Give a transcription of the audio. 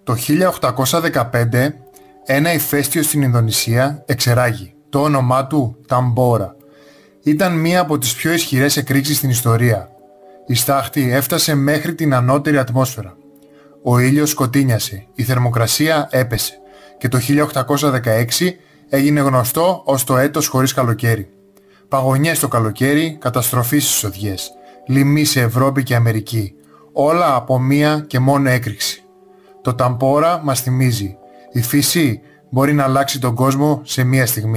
Το 1815 ένα ηφαίστειο στην Ινδονησία εξερράγη. Το όνομά του Ταμπόρα. Ήταν μία από τις πιο ισχυρές εκρήξεις στην ιστορία. Η στάχτη έφτασε μέχρι την ανώτερη ατμόσφαιρα. Ο ήλιος σκοτίνιασε, η θερμοκρασία έπεσε και το 1816 έγινε γνωστό ως το έτος χωρίς καλοκαίρι. Παγωνιές το καλοκαίρι, καταστροφή στις οδιές, λοιμοί σε Ευρώπη και Αμερική, όλα από μία και μόνο έκρηξη. Το Ταμπόρα μας θυμίζει, η φύση μπορεί να αλλάξει τον κόσμο σε μία στιγμή.